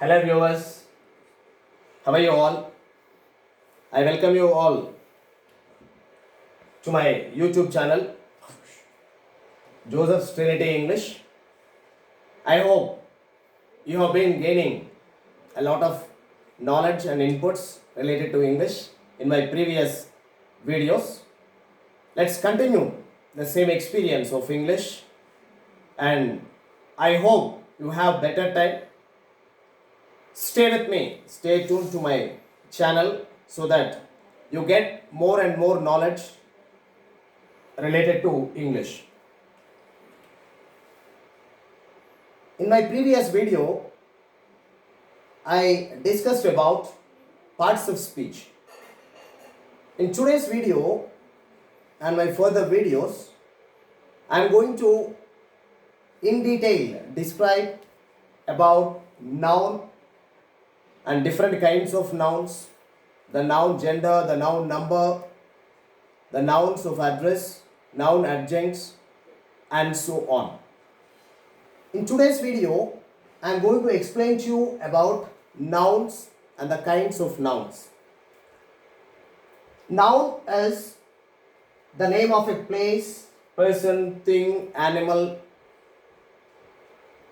Hello viewers, how are you all? I welcome you all to my YouTube channel, Joseph's Trinity English. I hope you have been gaining a lot of knowledge and inputs related to English in my previous videos. Let's continue the same experience of English, and I hope you have better time. Stay with me, stay tuned to my channel so that you get more and more knowledge related to English. In my previous video, I discussed about parts of speech. In today's video and my further videos, I am going to in detail describe about noun and different kinds of nouns, the noun gender, the noun number, the nouns of address, noun adjuncts, and so on. In today's video, I am going to explain to you about nouns and the kinds of nouns. Noun is the name of a place, person, thing, animal,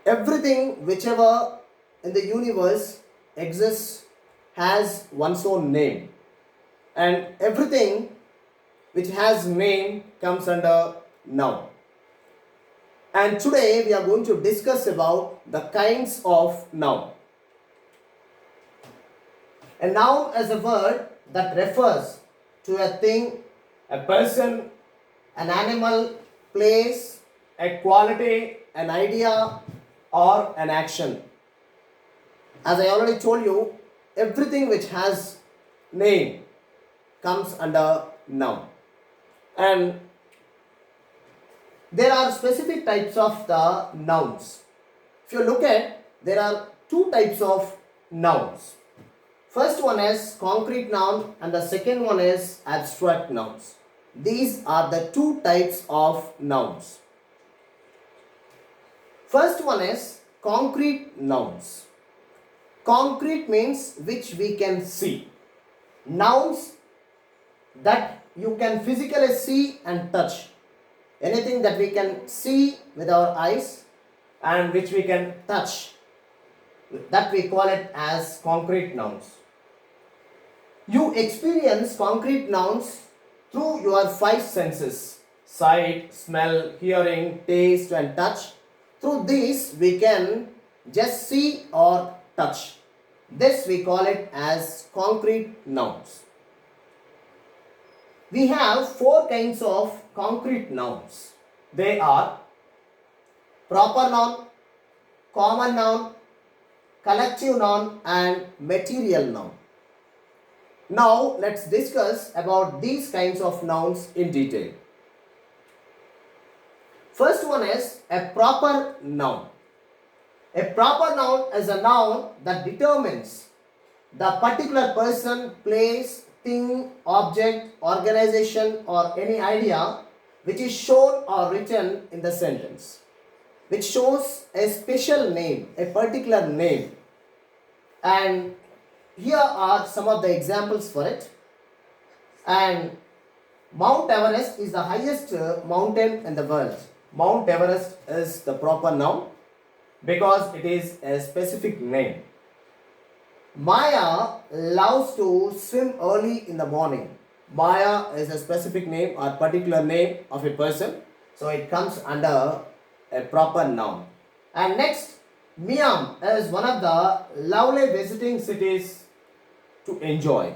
everything whichever in the universe exists has one's own name, and everything which has name comes under noun. And today we are going to discuss about the kinds of noun. A noun is a word that refers to a thing, a person, an animal, place, a quality, an idea, or an action. As I already told you, everything which has name comes under noun. And there are specific types of the nouns. If you look at, there are two types of nouns. First one is concrete noun and the second one is abstract nouns. These are the two types of nouns. First one is concrete nouns. Concrete means which we can see. Nouns that you can physically see and touch. Anything that we can see with our eyes and which we can touch, that we call it as concrete nouns. You experience concrete nouns through your five senses: sight, smell, hearing, taste, and touch. Through these we can just see or touch. This we call it as concrete nouns. We have four kinds of concrete nouns. They are proper noun, common noun, collective noun, and material noun. Now let's discuss about these kinds of nouns in detail. First one is a proper noun. A proper noun is a noun that determines the particular person, place, thing, object, organization, or any idea which is shown or written in the sentence, which shows a special name, a particular name. And here are some of the examples for it. And Mount Everest is the highest mountain in the world. Mount Everest is the proper noun because it is a specific name. Maya loves to swim early in the morning. Maya is a specific name or particular name of a person, so it comes under a proper noun. And next, Miam is one of the lovely visiting cities to enjoy.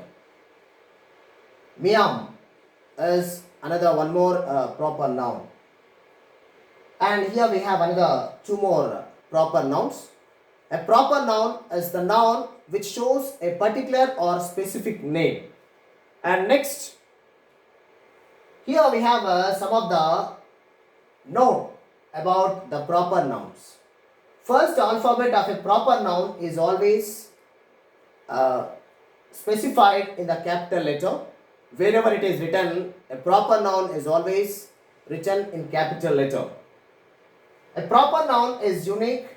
Miam is another one more proper noun. And here we have another two more proper nouns. A proper noun is the noun which shows a particular or specific name. And next, here we have some of the note about the proper nouns. First alphabet of a proper noun is always specified in the capital letter. Wherever it is written, a proper noun is always written in capital letter. A proper noun is unique,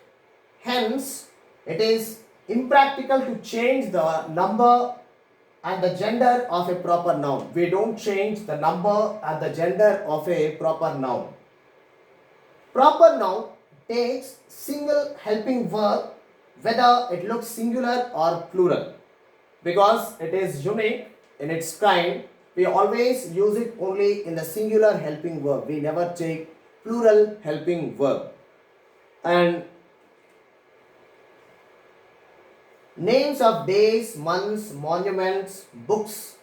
hence it is impractical to change the number and the gender of a proper noun. We don't change the number and the gender of a proper noun. Proper noun takes single helping verb whether it looks singular or plural. Because it is unique in its kind, we always use it only in the singular helping verb. We never take plural helping verb. And names of days, months, monuments, books,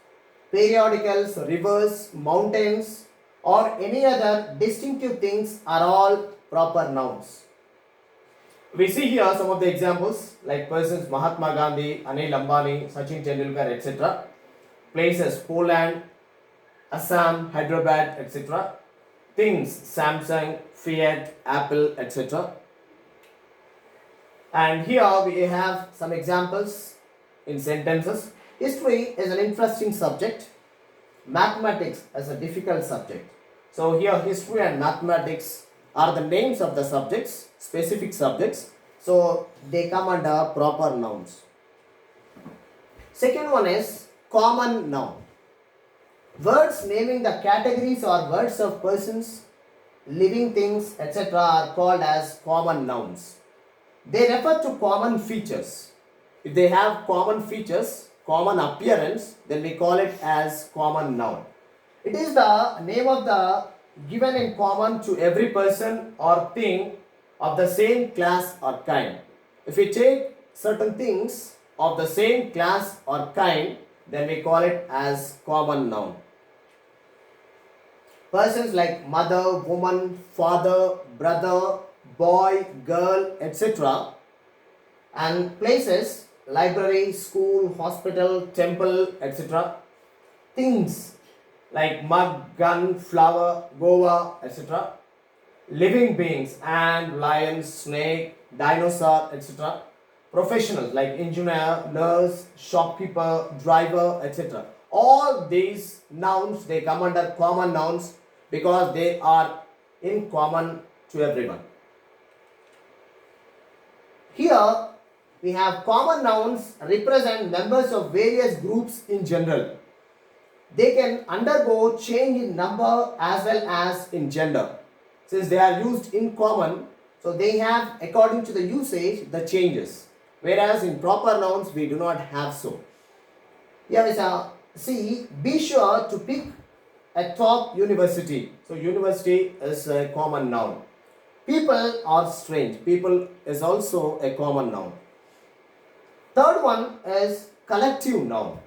periodicals, rivers, mountains, or any other distinctive things are all proper nouns. We see here some of the examples like persons Mahatma Gandhi, Anil Ambani, Sachin Tendulkar, etc. Places Poland, Assam, Hyderabad, etc. Things Samsung, Fiat, Apple, etc. And here we have some examples in sentences. History is an interesting subject. Mathematics is a difficult subject. So here history and mathematics are the names of the subjects, specific subjects. So they come under proper nouns. Second one is common noun. Words naming the categories or words of persons, living things, etc. are called as common nouns. They refer to common features. If they have common features, common appearance, then we call it as common noun. It is the name of the given in common to every person or thing of the same class or kind. If we take certain things of the same class or kind, then we call it as common noun. Persons like mother, woman, father, brother, boy, girl, etc. And places, library, school, hospital, temple, etc. Things like mug, gun, flower, Goa, etc. Living beings, ant, lion, snake, dinosaur, etc. Professionals like engineer, nurse, shopkeeper, driver, etc. All these nouns, they come under common nouns because they are in common to everyone. Here we have common nouns represent members of various groups in general. They can undergo change in number as well as in gender. Since they are used in common, so they have, according to the usage, the changes. Whereas in proper nouns, we do not have so. Here is a see, be sure to pick a top university. So university is a common noun. People are strange. People is also a common noun. Third one is collective noun.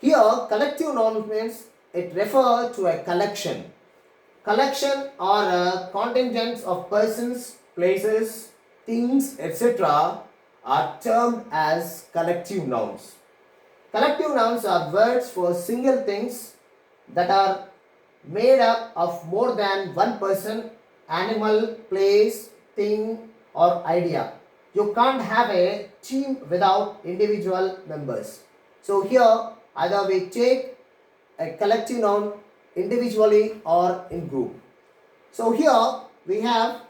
Here, collective noun means it refers to a collection. Collection or a contingent of persons, places, things, etc. are termed as collective nouns. Collective nouns are words for single things that are made up of more than one person, animal, place, thing, or idea. You can't have a team without individual members. So here either we take a collective noun individually or in group. So here we have,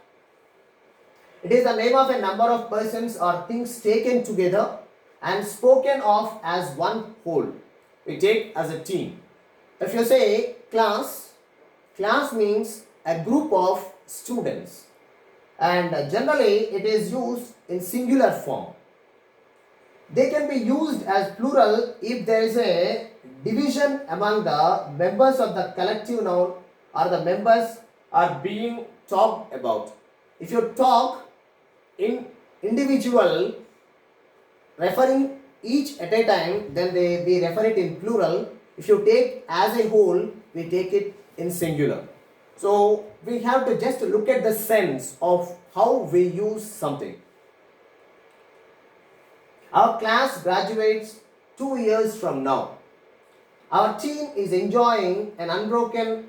it is the name of a number of persons or things taken together and spoken of as one whole. We take as a team. If you say class, class means a group of students, and generally it is used in singular form. They can be used as plural if there is a division among the members of the collective noun or the members are being talked about. If you talk in individual referring each at a time, then we refer it in plural. If you take as a whole, we take it in singular. So we have to just look at the sense of how we use something. Our class graduates 2 years from now. Our team is enjoying an unbroken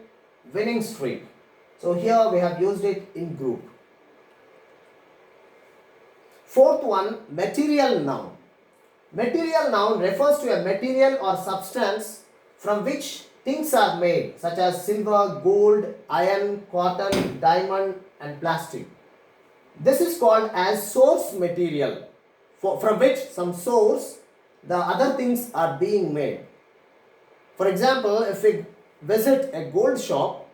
winning streak. So here we have used it in group. Fourth one, material noun. Material noun refers to a material or substance from which things are made, such as silver, gold, iron, cotton, diamond, and plastic. This is called as source material. from which some source the other things are being made. For example, if we visit a gold shop,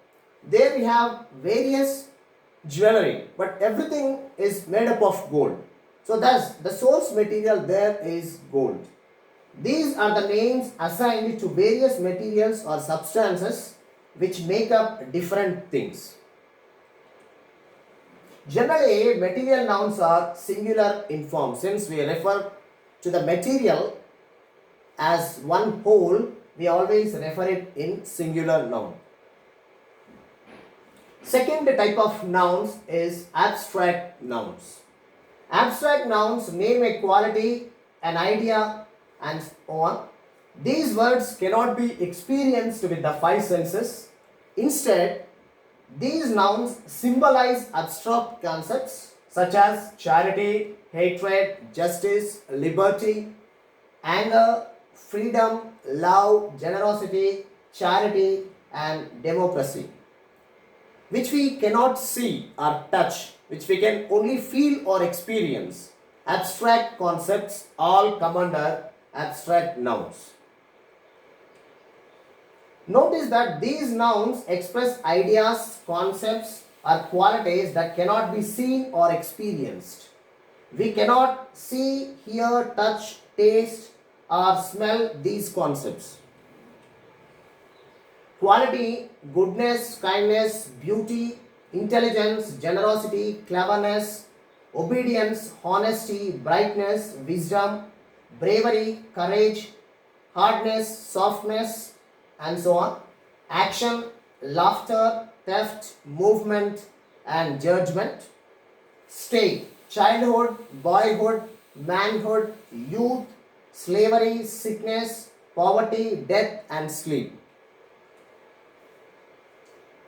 there we have various jewelry, but everything is made up of gold. So thus the source material there is gold. These are the names assigned to various materials or substances which make up different things. Generally, material nouns are singular in form. Since we refer to the material as one whole, we always refer it in singular noun. Second type of nouns is abstract nouns. Abstract nouns name a quality, an idea, and so on. These words cannot be experienced with the five senses. Instead, these nouns symbolize abstract concepts such as charity, hatred, justice, liberty, anger, freedom, love, generosity, charity, and democracy, which we cannot see or touch, which we can only feel or experience. Abstract concepts all come under abstract nouns. Notice that these nouns express ideas, concepts, or qualities that cannot be seen or experienced. We cannot see, hear, touch, taste, or smell these concepts. Quality, goodness, kindness, beauty, intelligence, generosity, cleverness, obedience, honesty, brightness, wisdom, bravery, courage, hardness, softness, and so on. Action, laughter, theft, movement, and judgment. State, childhood, boyhood, manhood, youth, slavery, sickness, poverty, death, and sleep.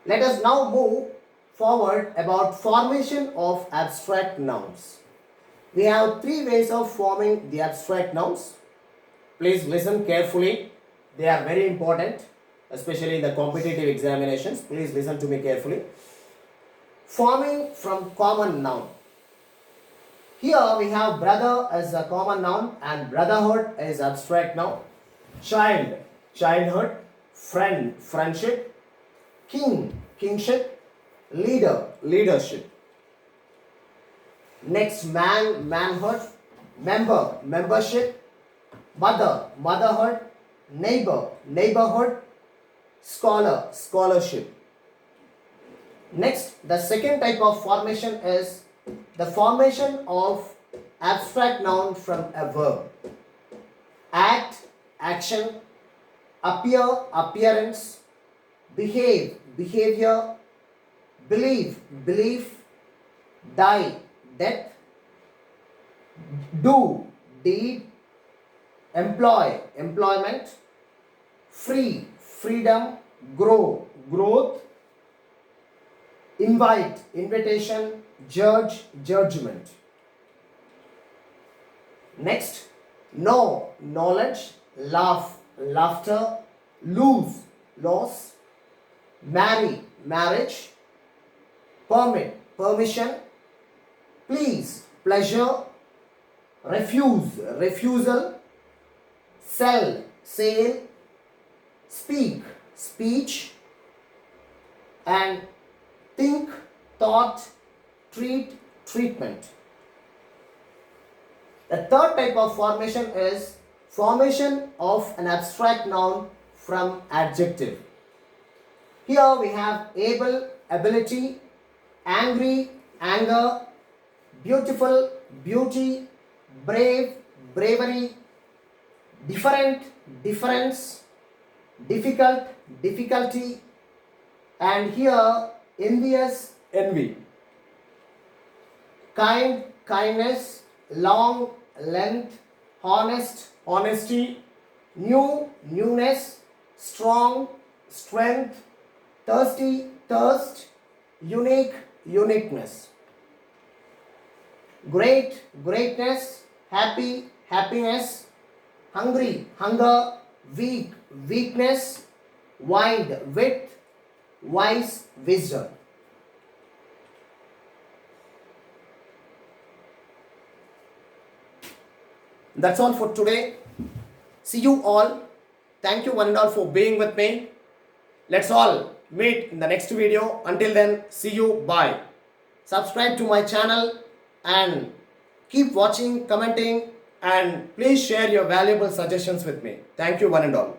Let us now move forward about formation of abstract nouns. We have three ways of forming the abstract nouns. Please listen carefully. They are very important, especially in the competitive examinations. Please listen to me carefully. Forming from common noun. Here we have brother as a common noun and brotherhood as abstract noun. Child, childhood. Friend, friendship. King, kingship. Leader, leadership. Next, man, manhood. Member, membership. Mother, motherhood. Neighbor, neighborhood. Scholar, scholarship. Next, the second type of formation is the formation of abstract noun from a verb. Act, action. Appear, appearance. Behave, behavior. Believe, belief. Die, death. Do, deed. Employ, employment. Free, freedom. Grow, growth. Invite, invitation. Judge, judgment. Next, know, knowledge. Laugh, laughter. Lose, loss. Marry, marriage. Permit, permission. Please, pleasure. Refuse, refusal. Sell, sale. Speak, speech. And think, thought. Treat, treatment. The third type of formation is formation of an abstract noun from adjective. Here we have able, ability. Angry, anger. Beautiful, beauty. Brave, bravery. Different, difference. Difficult, difficulty. And here envious, envy. Kind, kindness. Long, length. Honest, honesty. New, newness. Strong, strength. Thirsty, thirst. Unique, uniqueness. Great, greatness. Happy, happiness. Hungry, hunger. Weak, weakness. Wide, width. Wise, wisdom. That's all for today. See you all. Thank you one and all for being with me. Let's all meet in the next video. Until then, see you. Bye. Subscribe to my channel and keep watching, commenting, and please share your valuable suggestions with me. Thank you one and all.